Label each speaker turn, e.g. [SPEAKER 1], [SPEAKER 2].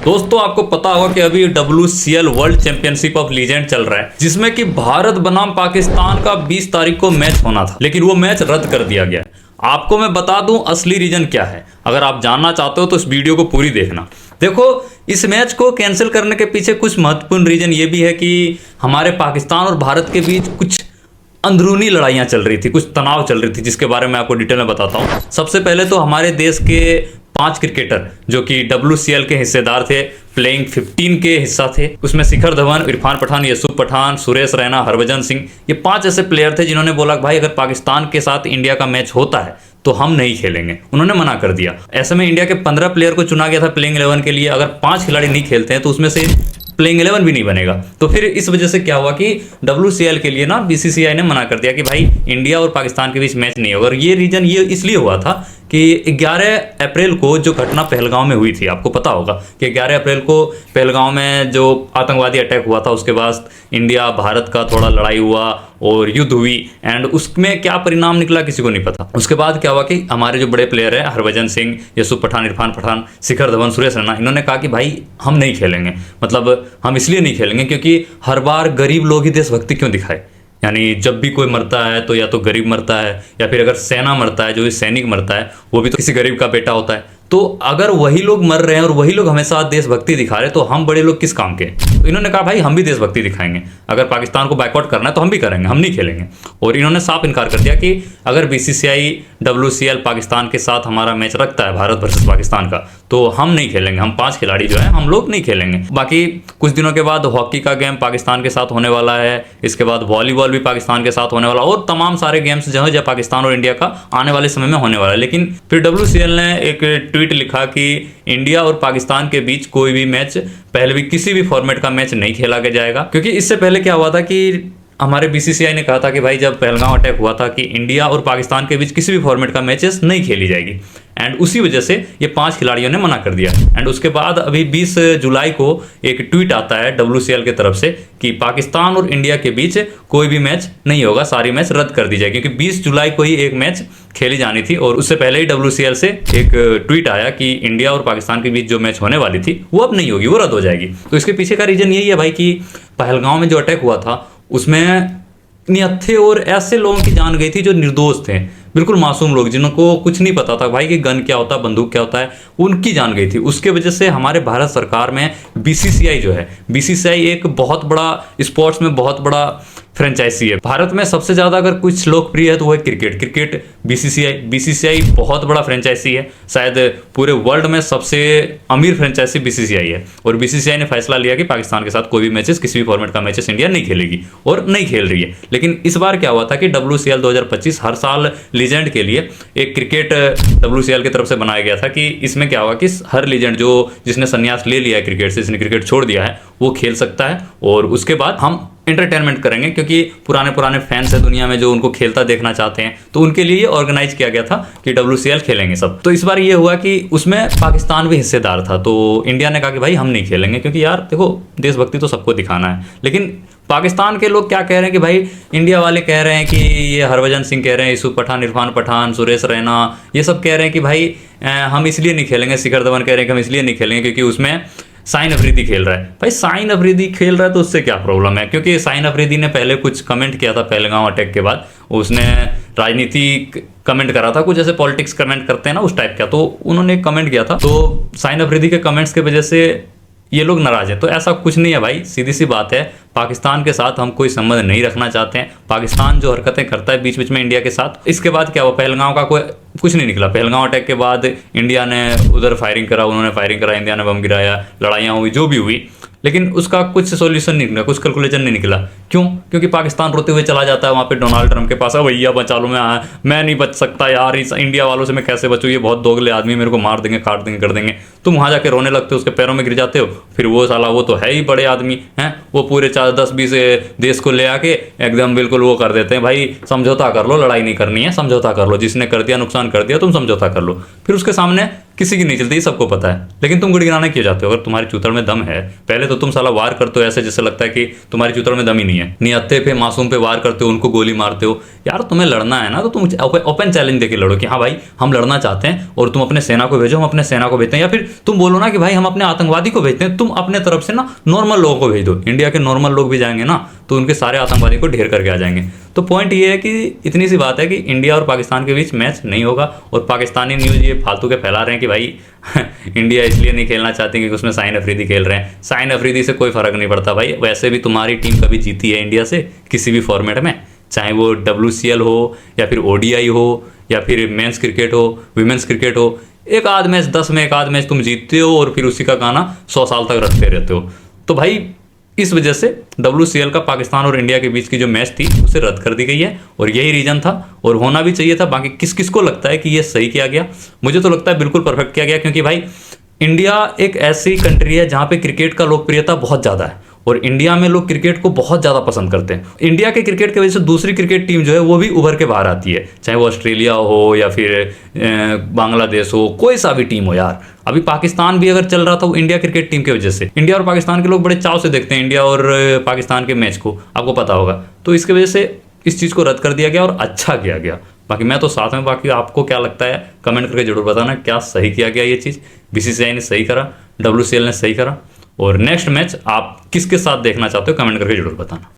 [SPEAKER 1] दोस्तों आपको पता होगा कि अभी WCL world championship of legend चल रहा है, जिसमें कि भारत बनाम पाकिस्तान का 20 तारीख को मैच होना था, लेकिन वो मैच रद्द कर दिया गया। आपको मैं बता दूं असली रीजन क्या है। अगर आप जानना चाहते हो तो इस वीडियो को पूरी देखना। देखो, इस मैच को कैंसिल करने के पीछे कुछ महत्वपूर्ण रीजन ये भी है कि हमारे पाकिस्तान और भारत के बीच कुछ अंदरूनी लड़ाइयाँ चल रही थी, कुछ तनाव चल रही थी, जिसके बारे में आपको डिटेल में बताता हूँ। सबसे पहले तो हमारे देश के 5 क्रिकेटर जो कि WCL के हिस्सेदार थे, प्लेइंग 15 के हिस्सा थे, उसमें शिखर धवन, इरफान पठान, यूसुफ पठान, सुरेश रैना, हरभजन सिंह, ये 5 ऐसे प्लेयर थे जिन्होंने बोला भाई अगर पाकिस्तान के साथ इंडिया का मैच होता है तो हम नहीं खेलेंगे। उन्होंने मना कर दिया। ऐसे में इंडिया के 15 प्लेयर को चुना गया था प्लेइंग 11 के लिए। अगर 5 खिलाड़ी नहीं खेलते हैं तो उसमें से प्लेइंग 11 भी नहीं बनेगा। तो फिर इस वजह से क्या हुआ कि WCL के लिए ना BCCI ने मना कर दिया कि भाई इंडिया और पाकिस्तान के बीच मैच नहीं होगा। और ये रीजन ये इसलिए हुआ था कि 11 अप्रैल को जो घटना पहलगांव में हुई थी, आपको पता होगा कि 11 अप्रैल को पहलगांव में जो आतंकवादी अटैक हुआ था, उसके बाद इंडिया भारत का थोड़ा लड़ाई हुआ और युद्ध हुई, एंड उसमें क्या परिणाम निकला किसी को नहीं पता। उसके बाद क्या हुआ कि हमारे जो बड़े प्लेयर हैं हरभजन सिंह, यूसुफ पठान, इरफान पठान, शिखर धवन, सुरेश रैना, इन्होंने कहा कि भाई हम नहीं खेलेंगे। मतलब हम इसलिए नहीं खेलेंगे क्योंकि हर बार गरीब लोग ही देशभक्ति क्यों दिखाए। यानी जब भी कोई मरता है तो या तो गरीब मरता है, या फिर अगर सेना मरता है, जो भी सैनिक मरता है वो भी तो किसी गरीब का बेटा होता है। तो अगर वही लोग मर रहे हैं और वही लोग हमेशा देशभक्ति दिखा रहे हैं तो हम बड़े लोग किस काम के। तो इन्होंने कहा भाई हम भी देशभक्ति दिखाएंगे, अगर पाकिस्तान को बैकआउट करना है तो हम भी करेंगे, हम नहीं खेलेंगे। और इन्होंने साफ इनकार कर दिया कि अगर BCCI WCL पाकिस्तान के साथ हमारा मैच रखता है, भारत वर्सेस पाकिस्तान का, तो हम नहीं खेलेंगे। हम 5 खिलाड़ी जो है हम लोग नहीं खेलेंगे। बाकी कुछ दिनों के बाद हॉकी का गेम पाकिस्तान के साथ होने वाला है, इसके बाद वॉलीबॉल भी पाकिस्तान के साथ होने वाला, और तमाम सारे गेम्स जो है पाकिस्तान और इंडिया का आने वाले समय में होने वाला है। लेकिन फिर WCL ने एक ट्वीट लिखा कि इंडिया और पाकिस्तान के बीच कोई भी मैच पहले भी किसी भी फॉर्मेट का मैच नहीं खेला जाएगा। क्योंकि इससे पहले क्या हुआ था कि हमारे BCCI ने कहा था कि भाई जब पहलगांव अटैक हुआ था कि इंडिया और पाकिस्तान के बीच किसी भी फॉर्मेट का मैचेस नहीं खेली जाएगी, एंड उसी वजह से ये 5 खिलाड़ियों ने मना कर दिया। एंड उसके बाद अभी 20 जुलाई को एक ट्वीट आता है WCL की तरफ से कि पाकिस्तान और इंडिया के बीच कोई भी मैच नहीं होगा, सारी मैच रद्द कर दी जाएगी। क्योंकि 20 जुलाई को ही एक मैच खेली जानी थी और उससे पहले ही WCL से एक ट्वीट आया कि इंडिया और पाकिस्तान के बीच जो मैच होने वाली थी वो अब नहीं होगी, वो रद्द हो जाएगी। तो इसके पीछे का रीजन यही है भाई कि पहलगांव में जो अटैक हुआ था उसमें निहत्थे और ऐसे लोगों की जान गई थी जो निर्दोष थे, बिल्कुल मासूम लोग जिनको कुछ नहीं पता था भाई कि गन क्या होता है, बंदूक क्या होता है, उनकी जान गई थी। उसके वजह से हमारे भारत सरकार में BCCI जो है, BCCI एक बहुत बड़ा स्पोर्ट्स में बहुत बड़ा फ्रेंचाइजी है। भारत में सबसे ज़्यादा अगर कुछ लोकप्रिय है तो वो है क्रिकेट BCCI बहुत बड़ा फ्रेंचाइजी है। शायद पूरे वर्ल्ड में सबसे अमीर फ्रेंचाइजी BCCI है। और BCCI ने फैसला लिया कि पाकिस्तान के साथ कोई भी मैचेस, किसी भी फॉर्मेट का मैचेस इंडिया नहीं खेलेगी और नहीं खेल रही है। लेकिन इस बार क्या हुआ था कि WCL 2025 हर साल लीजेंड के लिए एक क्रिकेट WCL की तरफ से बनाया गया था कि इसमें क्या हुआ कि हर लीजेंड जिसने संन्यास ले लिया है क्रिकेट से, जिसने क्रिकेट छोड़ दिया है, वो खेल सकता है। और उसके बाद हम एंटरटेनमेंट करेंगे, क्योंकि पुराने फैंस हैं दुनिया में जो उनको खेलता देखना चाहते हैं, तो उनके लिए ऑर्गेनाइज किया गया था कि WCL खेलेंगे सब। तो इस बार ये हुआ कि उसमें पाकिस्तान भी हिस्सेदार था। तो इंडिया ने कहा कि भाई हम नहीं खेलेंगे, क्योंकि यार देखो देशभक्ति तो सबको दिखाना है। लेकिन पाकिस्तान के लोग क्या कह रहे हैं कि भाई इंडिया वाले कह रहे हैं कि ये हरभजन सिंह कह रहे हैं, यूसुफ पठान, इरफान पठान, सुरेश रैना, ये सब कह रहे हैं कि भाई हम इसलिए नहीं खेलेंगे। शिखर धवन कह रहे हैं कि हम इसलिए नहीं खेलेंगे क्योंकि उसमें साइन अफरीदी खेल रहा है। भाई साइन अफरीदी खेल रहा है तो उससे क्या प्रॉब्लम है? क्योंकि साइन अफरीदी ने पहले कुछ कमेंट किया था पहलगांव अटैक के बाद, उसने राजनीति कमेंट करा था, कुछ ऐसे पॉलिटिक्स कमेंट करते हैं ना उस टाइप का, तो उन्होंने एक कमेंट किया था। तो साइन अफरीदी के कमेंट्स की वजह से ये लोग नाराज हैं। तो ऐसा कुछ नहीं है भाई, सीधी सी बात है, पाकिस्तान के साथ हम कोई संबंध नहीं रखना चाहते हैं। पाकिस्तान जो हरकतें करता है बीच बीच में इंडिया के साथ, इसके बाद क्या हुआ, पहलगांव का कोई कुछ नहीं निकला। पहलगांव अटैक के बाद इंडिया ने उधर फायरिंग करा, उन्होंने फायरिंग करा, इंडिया ने बम गिराया, लड़ाइयाँ हुई, जो भी हुई, लेकिन उसका कुछ सोल्यूशन नहीं निकला, कुछ कैलकुलेशन नहीं निकला। क्यों? क्योंकि पाकिस्तान रोते हुए चला जाता है वहाँ पे डोनाल्ड ट्रंप के पास, भैया बचा लो, मैं नहीं बच सकता यार, इस इंडिया वालों से मैं कैसे बचूँ, ये बहुत दोगले आदमी, मेरे को मार देंगे, काट देंगे, कर देंगे। तुम वहाँ जाके रोने लगते हो, उसके पैरों में गिर जाते हो। फिर वो साला, वो तो है ही बड़े आदमी हैं, वो पूरे 4-10-20 देश को ले आके एकदम बिल्कुल वो कर देते हैं, भाई समझौता कर लो, लड़ाई नहीं करनी है, समझौता कर लो, जिसने कर दिया नुकसान कर दिया, तुम समझौता कर लो। फिर उसके सामने किसी की नहीं चलती, ये सबको पता है। लेकिन तुम गिड़गिड़ाने क्यों जाते हो? अगर तुम्हारी चूतड़ में दम है, पहले तो तुम साला वार करते हो ऐसे जैसे लगता है कि तुम्हारी चूतड़ में दम ही नहीं है। निहत्थे पे मासूम पे वार करते हो, उनको गोली मारते हो। यार तुम्हें लड़ना है ना तो तुम ओपन चैलेंज देके लड़ो कि हाँ भाई हम लड़ना चाहते हैं और तुम अपने सेना को भेजो, हम अपने सेना को भेजते हैं। या फिर तुम बोलो ना कि भाई हम अपने आतंकवादी को भेजते हैं, तुम अपने तरफ से ना नॉर्मल लोगों को भेज दो। इंडिया के नॉर्मल लोग भी जाएंगे ना तो उनके सारे आतंकवादी को ढेर करके आ जाएंगे। तो पॉइंट ये है कि इतनी सी बात है कि इंडिया और पाकिस्तान के बीच मैच नहीं होगा। और पाकिस्तानी न्यूज़ ये फालतू के फैला रहे हैं कि भाई इंडिया इसलिए नहीं खेलना चाहती क्योंकि उसमें शाहीन अफरीदी खेल रहे हैं। शाहीन अफरीदी से कोई फर्क नहीं पड़ता भाई, वैसे भी तुम्हारी टीम कभी जीती है इंडिया से किसी भी फॉर्मेट में, चाहे वो WCL हो या फिर ODI हो या फिर मेंस क्रिकेट हो, विमेंस क्रिकेट हो। एक आध मैच 10 में एक आध मैच तुम जीतते हो और फिर उसी का गाना 100 साल तक रखते रहते हो। तो भाई इस वजह से WCL का पाकिस्तान और इंडिया के बीच की जो मैच थी उसे रद्द कर दी गई है और यही रीजन था और होना भी चाहिए था। बाकी किस किस को लगता है कि ये सही किया गया? मुझे तो लगता है बिल्कुल परफेक्ट किया गया, क्योंकि भाई इंडिया एक ऐसी कंट्री है जहाँ पे क्रिकेट का लोकप्रियता बहुत ज़्यादा है और इंडिया में लोग क्रिकेट को बहुत ज़्यादा पसंद करते हैं। इंडिया के क्रिकेट की वजह से दूसरी क्रिकेट टीम जो है वो भी उभर के बाहर आती है, चाहे वो ऑस्ट्रेलिया हो या फिर बांग्लादेश हो, कोई सा भी टीम हो। यार अभी पाकिस्तान भी अगर चल रहा था वो इंडिया क्रिकेट टीम की वजह से। इंडिया और पाकिस्तान के लोग बड़े चाव से देखते हैं इंडिया और पाकिस्तान के मैच को, आपको पता होगा। तो इसकी वजह से इस चीज़ को रद्द कर दिया गया और अच्छा किया गया। बाकी मैं तो साथ में, बाकी आपको क्या लगता है कमेंट करके जरूर बताना, क्या सही किया गया ये चीज़? BCCI ने सही करा, WCL ने सही करा, और नेक्स्ट मैच आप किसके साथ देखना चाहते हो कमेंट करके जरूर बताना।